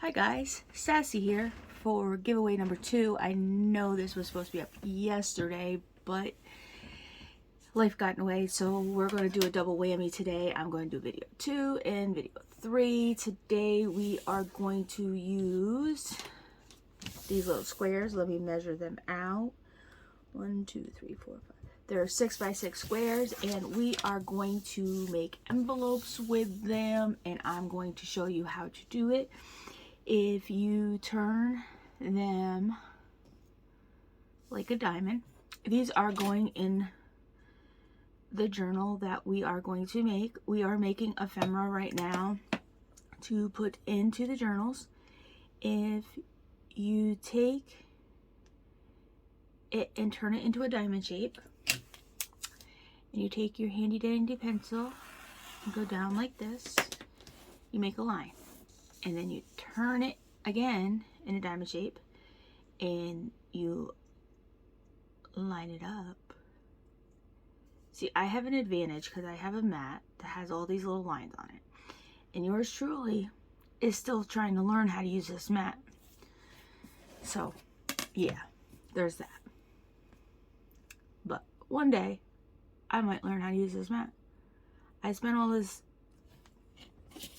Hi guys, Sassy here for giveaway number 2. I know this was supposed to be up yesterday, but life got in the way, so we're going to do a double whammy today. I'm going to do video 2 and video 3. Today we are going to use these little squares. Let me measure them out. 1, 2, 3, 4, 5. They're 6x6 squares, and we are going to make envelopes with them, and I'm going to show you how to do it. If you turn them like a diamond, these are going in the journal that we are going to make. We are making ephemera right now to put into the journals. If you take it and turn it into a diamond shape, and you take your handy dandy pencil and go down like this, you make a line. And then you turn it again in a diamond shape and you line it up. See, I have an advantage because I have a mat that has all these little lines on it. And yours truly is still trying to learn how to use this mat. So, yeah, there's that. But one day, I might learn how to use this mat.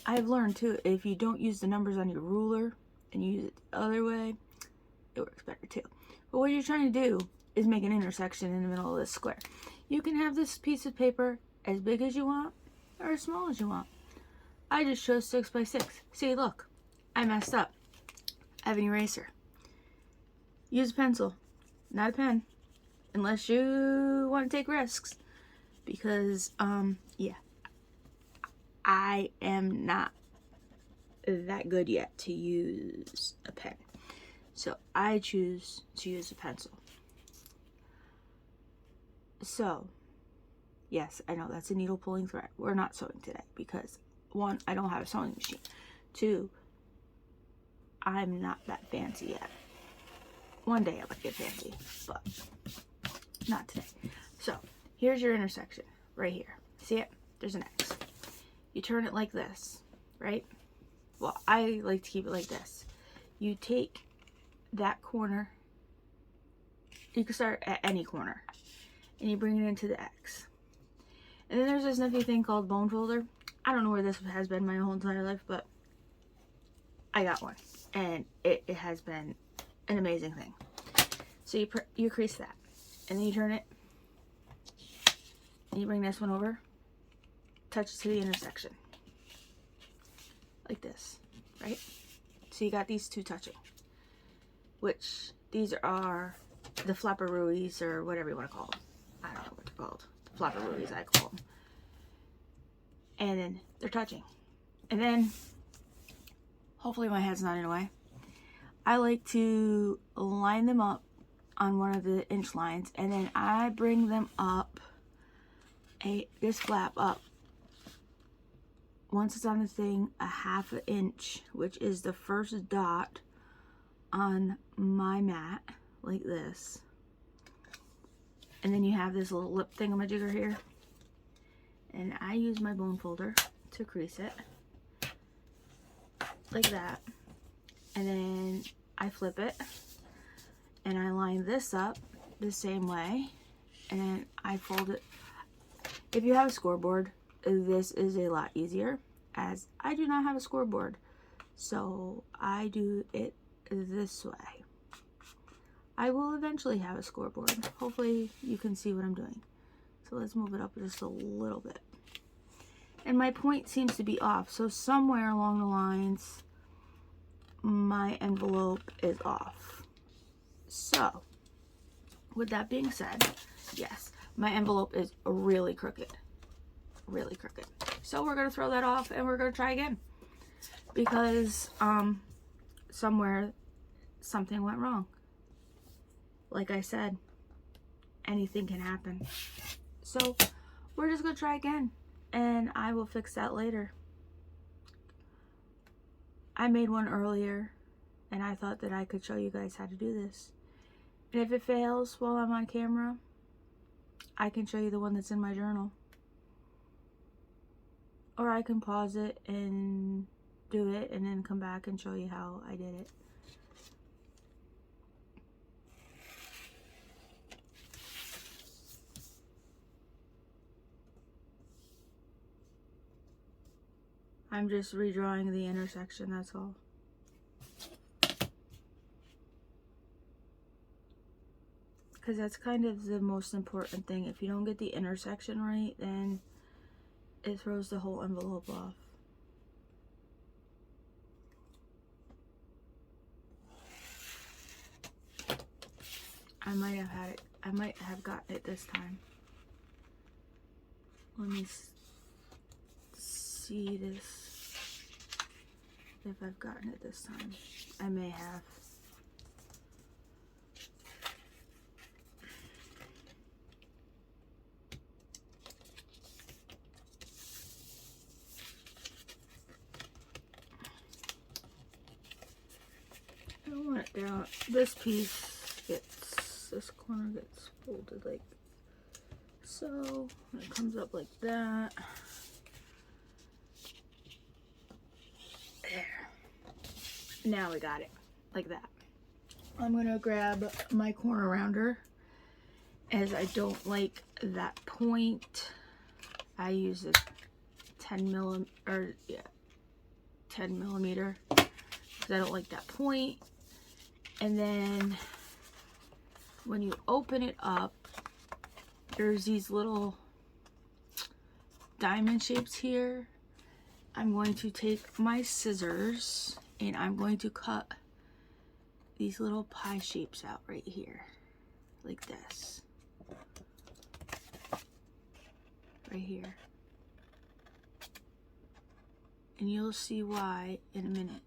I've learned too, if you don't use the numbers on your ruler and you use it the other way, it works better too. But what you're trying to do is make an intersection in the middle of this square. You can have this piece of paper as big as you want or as small as you want. I just chose 6x6. See, look, I messed up. I have an eraser. Use a pencil, not a pen, unless you want to take risks. Because, yeah, I am not that good yet to use a pen. So I choose to use a pencil. So, yes, I know that's a needle pulling thread. We're not sewing today because, 1, I don't have a sewing machine. 2, I'm not that fancy yet. One day I might get fancy, but not today. So, here's your intersection right here. See it? There's an X. You turn it like this, right? Well, I like to keep it like this. You take that corner, you can start at any corner, and you bring it into the X. And then there's this nifty thing called bone folder. I don't know where this has been my whole entire life, but I got one, and it has been an amazing thing. So you crease that, and then you turn it, and you bring this one over, touch it to the intersection, like this, right? So you got these two touching, which these are the flapperoos, or whatever you want to call them. I don't know what they're called. Flapperoos, I call them. And then they're touching. And then, hopefully my head's not in the way, I like to line them up on one of the inch lines, and then I bring them up, this flap up, once it's on the thing, a 1/2 inch, which is the first dot on my mat, like this. And then you have this little lip thingamajigger here. And I use my bone folder to crease it, like that. And then I flip it, and I line this up the same way. And then I fold it. If you have a scoreboard, this is a lot easier, as I do not have a scoreboard, so I do it this way. I will eventually have a scoreboard. Hopefully you can see what I'm doing. So let's move it up just a little bit. And my point seems to be off, so somewhere along the lines my envelope is off. So with that being said, yes, my envelope is really crooked. Really crooked. So we're going to throw that off and we're going to try again. Because somewhere something went wrong. Like I said, anything can happen. So we're just going to try again. And I will fix that later. I made one earlier, and I thought that I could show you guys how to do this. And if it fails while I'm on camera, I can show you the one that's in my journal. Or I can pause it and do it and then come back and show you how I did it. I'm just redrawing the intersection, that's all. Because that's kind of the most important thing. If you don't get the intersection right, then it throws the whole envelope off. I might have had it. I might have gotten it this time. Let me see this. If I've gotten it this time. I may have. I don't want it down. This piece gets, this corner gets folded like so. And it comes up like that. There. Now we got it. Like that. I'm going to grab my corner rounder. As I don't like that point, I use a 10 millimeter. Because I don't like that point. And then when you open it up, there's these little diamond shapes here. I'm going to take my scissors and I'm going to cut these little pie shapes out right here, like this, right here. And you'll see why in a minute,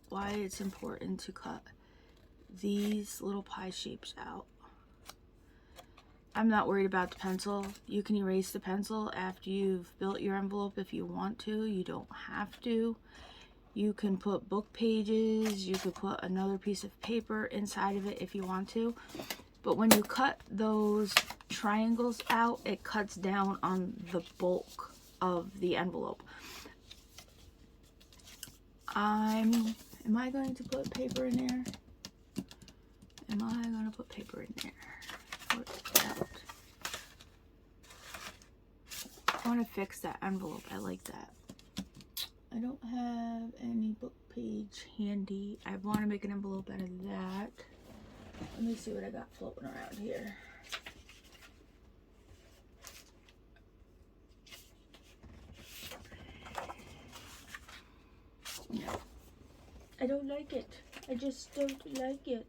why it's important to cut these little pie shapes out. I'm not worried about the pencil. You can erase the pencil after you've built your envelope if you want to. You don't have to. You can put book pages. You could put another piece of paper inside of it if you want to. But when you cut those triangles out, it cuts down on the bulk of the envelope. Am I going to put paper in there? Am I going to put paper in there? Out. I want to fix that envelope. I like that. I don't have any book page handy. I want to make an envelope out of that. Let me see what I got floating around here. No. I don't like it. I just don't like it.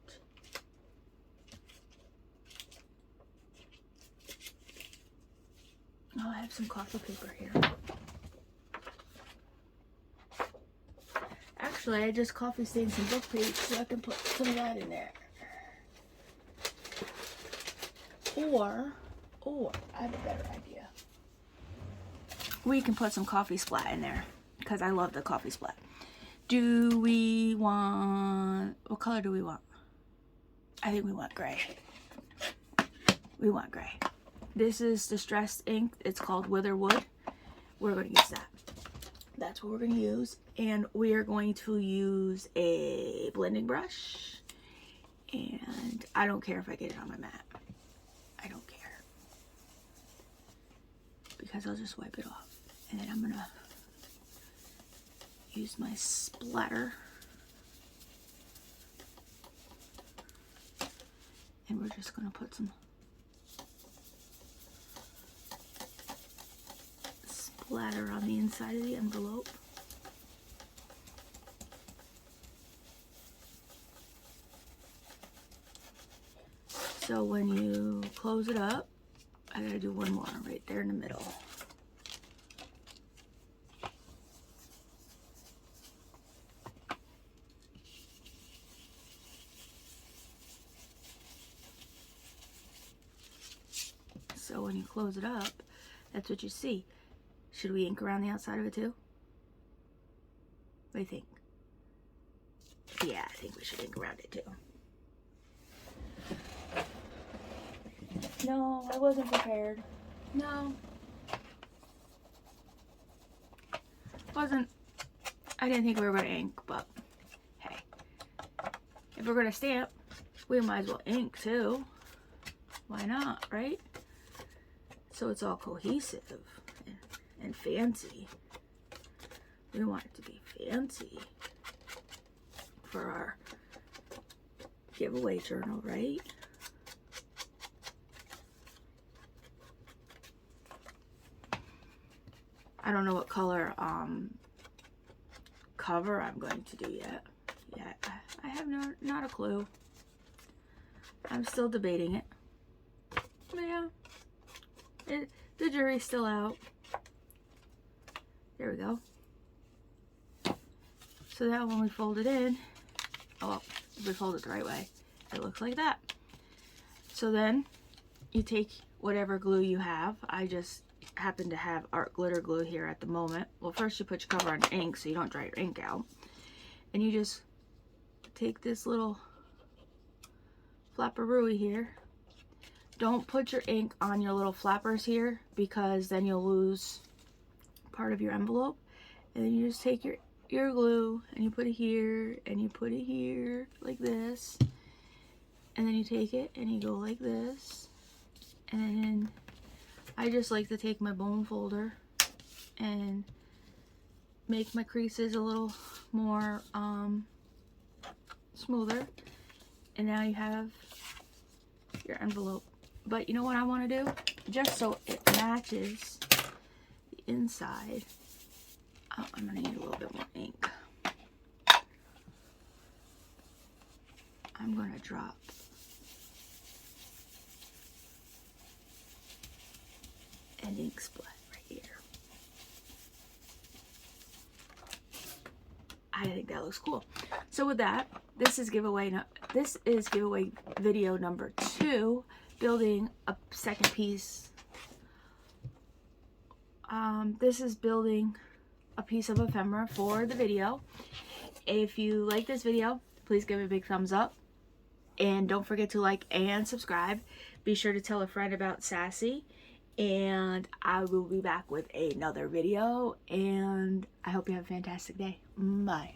Oh, I have some coffee paper here. Actually, I just coffee stained some book page so I can put some of that in there. Or, I have a better idea. We can put some coffee splat in there because I love the coffee splat. Do we want, what color do we want? I think we want gray. We want gray. This is distressed ink. It's called Witherwood. We're going to use that. That's what we're going to use. And we are going to use a blending brush. And I don't care if I get it on my mat. I don't care. Because I'll just wipe it off. And then I'm going to use my splatter. And we're just going to put some splatter on the inside of the envelope. So when you close it up, I gotta do one more right there in the middle. So when you close it up, that's what you see. Should we ink around the outside of it too? What do you think? Yeah, I think we should ink around it too. No, I wasn't prepared. No. I didn't think we were going to ink, but hey, if we're going to stamp, we might as well ink too. Why not, right? So it's all cohesive and fancy. We want it to be fancy for our giveaway journal, right? I don't know what color cover I'm going to do yet. I have not a clue. I'm still debating it. Yeah, the jury's still out. There we go. So that when we fold it in, oh, if we fold it the right way, it looks like that. So then you take whatever glue you have. I just happen to have art glitter glue here at the moment. Well, first you put your cover on your ink so you don't dry your ink out. And you just take this little flapperooey here. Don't put your ink on your little flappers here because then you'll lose part of your envelope. And then you just take your glue and you put it here and you put it here like this. And then you take it and you go like this. And then I just like to take my bone folder and make my creases a little more smoother. And now you have your envelope. But you know what I want to do? Just so it matches the inside. Oh, I'm going to need a little bit more ink. I'm going to drop an ink splat right here. I think that looks cool. So with that, this is giveaway video number 2, building a second piece. This is building a piece of ephemera for the video. If you like this video, please give it a big thumbs up. And don't forget to like and subscribe. Be sure to tell a friend about Sassy. And I will be back with another video. And I hope you have a fantastic day. Bye.